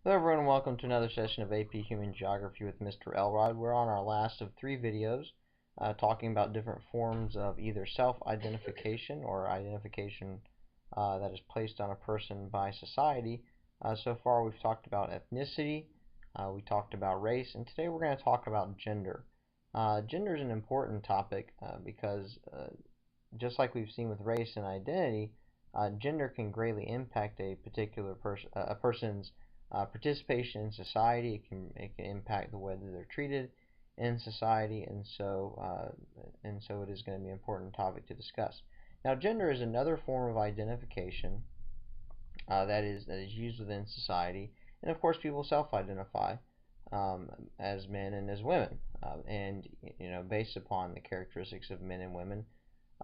Hello everyone and welcome to another session of AP Human Geography with Mr. Elrod. We're on our last of 3 videos talking about different forms of either self-identification or identification that is placed on a person by society. So far we've talked about ethnicity, we talked about race, and today we're going to talk about gender. Gender is an important topic because just like we've seen with race and identity, gender can greatly impact a particular person's participation in society. It can impact the way that they're treated in society, and so it is going to be an important topic to discuss. Now, gender is another form of identification that is used within society, and of course, people self-identify as men and as women, and based upon the characteristics of men and women,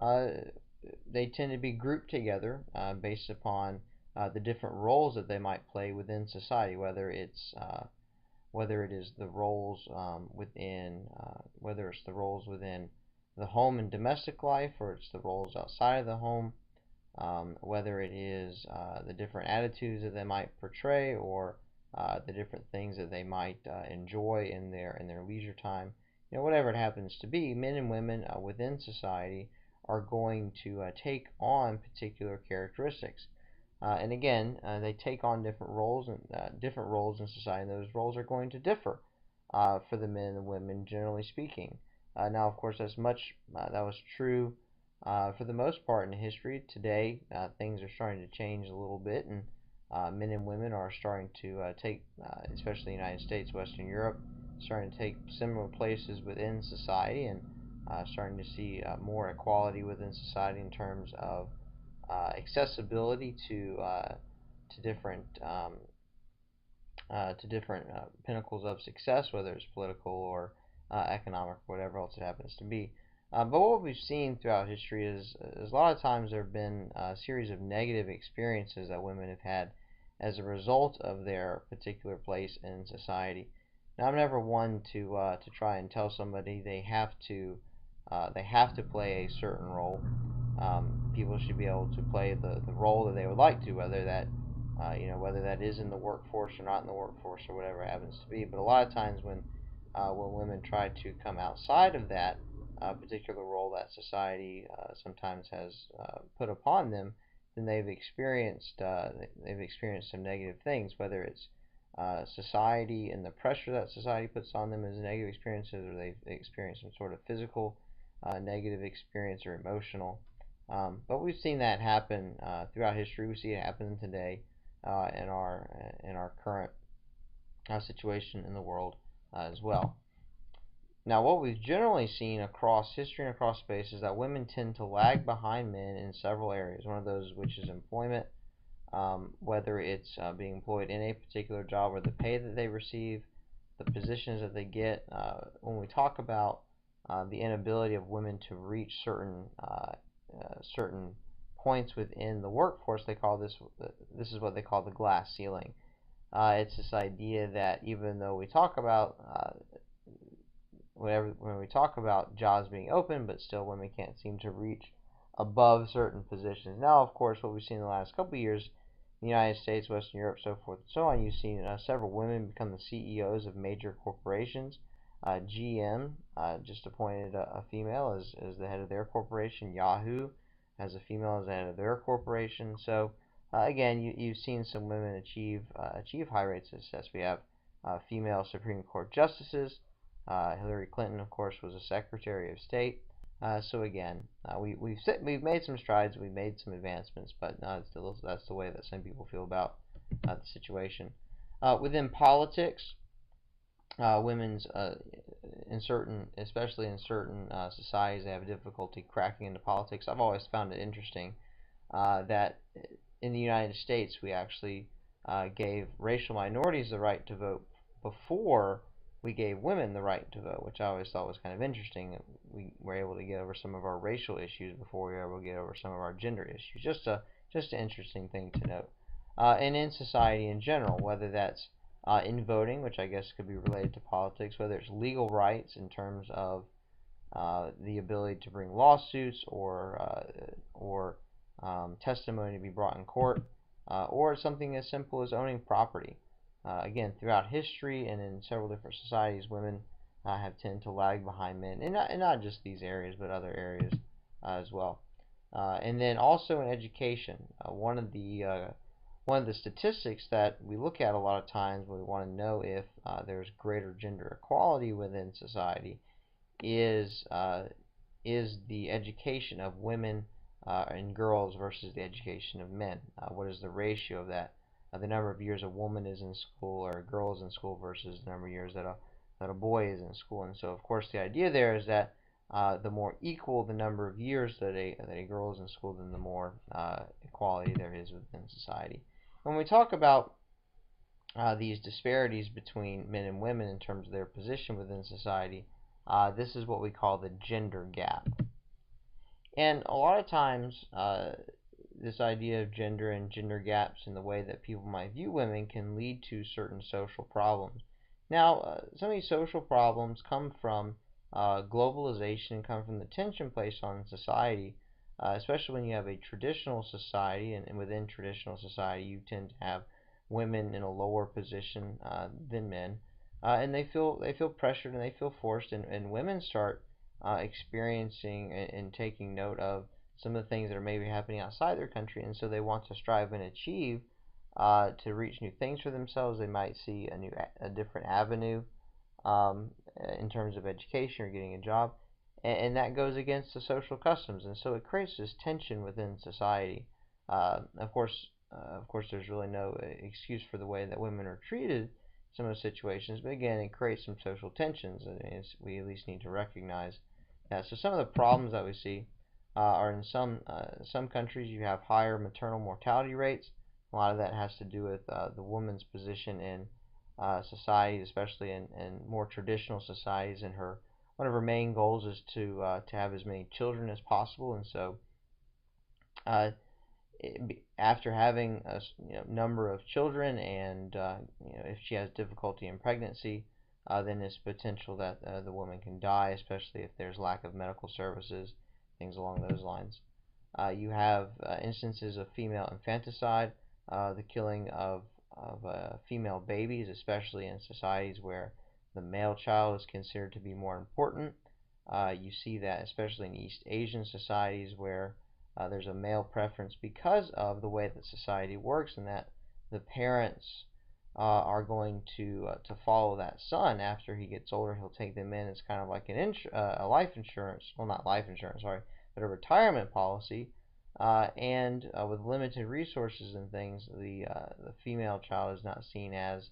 uh, they tend to be grouped together based upon the different roles that they might play within society, whether it is the roles whether it's the roles within the home and domestic life, or it's the roles outside of the home, whether it is the different attitudes that they might portray, or the different things that they might enjoy in their leisure time. Whatever it happens to be, men and women within society are going to take on particular characteristics. And again, they take on different roles in society, and those roles are going to differ for the men and the women, generally speaking. Now, of course, that was true for the most part in history. Today, things are starting to change a little bit, and men and women are starting to take, especially the United States, Western Europe, starting to take similar places within society, and starting to see more equality within society in terms of accessibility to different pinnacles of success, whether it's political or economic, or whatever else it happens to be. But what we've seen throughout history is a lot of times there have been a series of negative experiences that women have had as a result of their particular place in society. Now, I'm never one to try and tell somebody they have to play a certain role. People should be able to play the role that they would like to, whether that is in the workforce or not in the workforce, or whatever it happens to be. But a lot of times when women try to come outside of that particular role that society sometimes has put upon them, then they've experienced some negative things, whether it's society and the pressure that society puts on them as negative experiences, or they've experienced some sort of physical negative experience or emotional. But we've seen that happen throughout history. We see it happen today in our current situation in the world as well. Now, what we've generally seen across history and across space is that women tend to lag behind men in several areas. One of those, which is employment, whether it's being employed in a particular job, or the pay that they receive, the positions that they get. When we talk about the inability of women to reach certain points within the workforce, this is what they call the glass ceiling. It's this idea that even though we talk about when we talk about jobs being open, but still women can't seem to reach above certain positions. Now, of course, what we've seen in the last couple of years, in the United States, Western Europe, so forth and so on, you've seen several women become the CEOs of major corporations. GM just appointed a female as the head of their corporation. Yahoo has a female as the head of their corporation. So again, you've seen some women achieve high rates of success. We have female Supreme Court justices. Hillary Clinton, of course, was a Secretary of State. So again, we've made some strides, we've made some advancements, but that's the way that some people feel about the situation. Within politics, women's especially in certain societies, they have difficulty cracking into politics. I've always found it interesting that in the United States we actually gave racial minorities the right to vote before we gave women the right to vote, which I always thought was kind of interesting. We were able to get over some of our racial issues before we were able to get over some of our gender issues. Just an interesting thing to note. And in society in general, whether that's in voting, which I guess could be related to politics, whether it's legal rights in terms of the ability to bring lawsuits or testimony to be brought in court, or something as simple as owning property. again, throughout history and in several different societies, women have tended to lag behind men, and not just these areas, but other areas as well. And then also in education, one of the statistics that we look at a lot of times when we want to know if there's greater gender equality within society is uh, is the education of women and girls versus the education of men. What is the ratio of that? The number of years a woman is in school or a girl is in school versus the number of years that a boy is in school. And so, of course, the idea there is that the more equal the number of years that a girl is in school, then the more equality there is within society. When we talk about these disparities between men and women in terms of their position within society, this is what we call the gender gap. And a lot of times, this idea of gender and gender gaps in the way that people might view women can lead to certain social problems. Now, some of these social problems come from globalization and come from the tension placed on society, especially when you have a traditional society, and within traditional society, you tend to have women in a lower position than men, and they feel pressured and they feel forced, and women start experiencing and taking note of some of the things that are maybe happening outside their country, and so they want to strive and achieve to reach new things for themselves. They might see a different avenue in terms of education or getting a job, and that goes against the social customs, and so it creates this tension within society. Of course, there's really no excuse for the way that women are treated in some of those situations, but again, it creates some social tensions, and we at least need to recognize that. So some of the problems that we see are in some countries you have higher maternal mortality rates. A lot of that has to do with the woman's position in society, especially in more traditional societies. And her one of her main goals is to have as many children as possible. And so, uh, after having a number of children, and if she has difficulty in pregnancy, then it's potential that the woman can die, especially if there's lack of medical services, things along those lines. You have instances of female infanticide, the killing of female babies, especially in societies where the male child is considered to be more important. You see that especially in East Asian societies where there's a male preference because of the way that society works, and that the parents are going to follow that son after he gets older. He'll take them in. It's kind of like a life insurance, well, not life insurance, sorry, but a retirement policy. And with limited resources and things, the female child is not seen as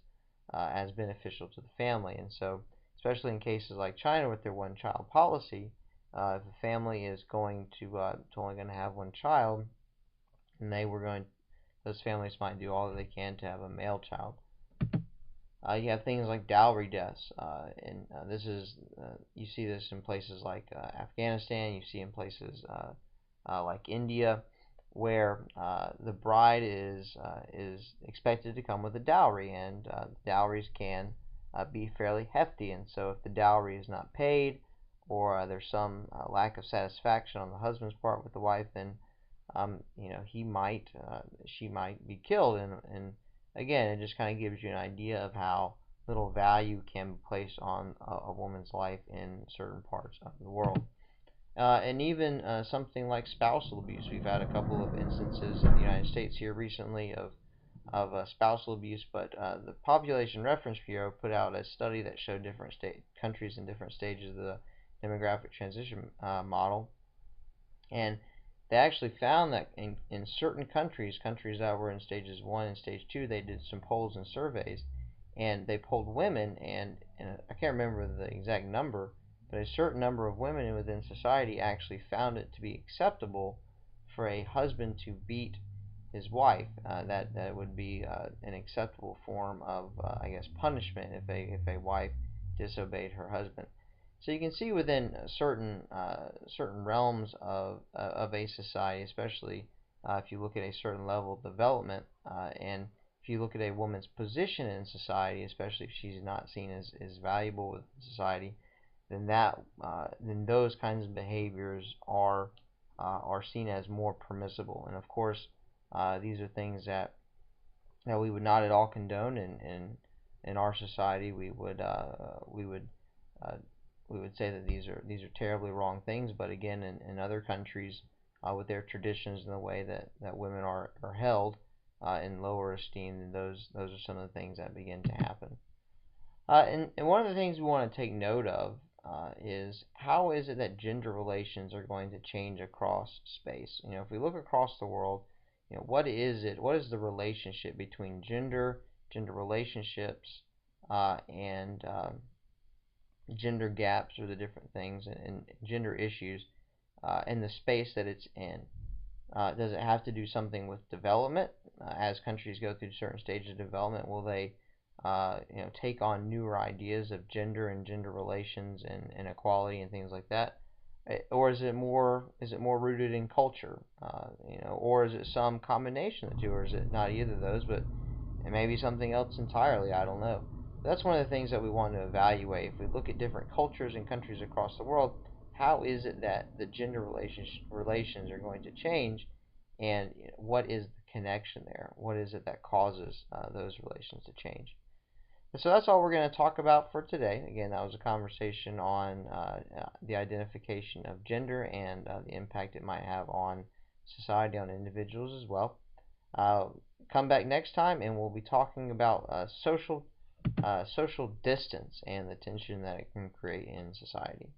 beneficial to the family, and so especially in cases like China with their one child policy, if a family is going to only going to have one child, and those families might do all that they can to have a male child. You have things like dowry deaths, and this is you see this in places like Afghanistan. You see in places like India, where the bride is expected to come with a dowry, and dowries can be fairly hefty. And so, if the dowry is not paid, or there's some lack of satisfaction on the husband's part with the wife, then she might be killed, and again, it just kind of gives you an idea of how little value can be placed on a woman's life in certain parts of the world. And even something like spousal abuse. We've had a couple of instances in the United States here recently of spousal abuse, but the Population Reference Bureau put out a study that showed different countries in different stages of the demographic transition model, and they actually found that in certain countries that were in stages 1 and stage 2, they did some polls and surveys, and they polled women, and I can't remember the exact number, but a certain number of women within society actually found it to be acceptable for a husband to beat his wife. That would be an acceptable form of, I guess, punishment if a wife disobeyed her husband. So you can see within certain realms of a society, especially if you look at a certain level of development, and if you look at a woman's position in society, especially if she's not seen as valuable with society, then those kinds of behaviors are seen as more permissible. And of course, these are things that that we would not at all condone in our society. Uh, we would say that these are terribly wrong things. But again, in other countries, with their traditions and the way that women are held in lower esteem, then those are some of the things that begin to happen. And one of the things we want to take note of is how is it that gender relations are going to change across space? If we look across the world, what is it? What is the relationship between gender relationships, and gender gaps, or the different things, and gender issues in the space that it's in? Does it have to do something with development? As countries go through certain stages of development, will they, take on newer ideas of gender and gender relations and equality and things like that? Or is it more rooted in culture? Or is it some combination of the two? Or is it not either of those, but it may be something else entirely? I don't know. That's one of the things that we want to evaluate. If we look at different cultures and countries across the world, how is it that the gender relations are going to change, and what is the connection there? What is it that causes those relations to change? And so that's all we're going to talk about for today. Again, that was a conversation on the identification of gender and the impact it might have on society, on individuals as well. Uh, Come back next time, and we'll be talking about social distance and the tension that it can create in society.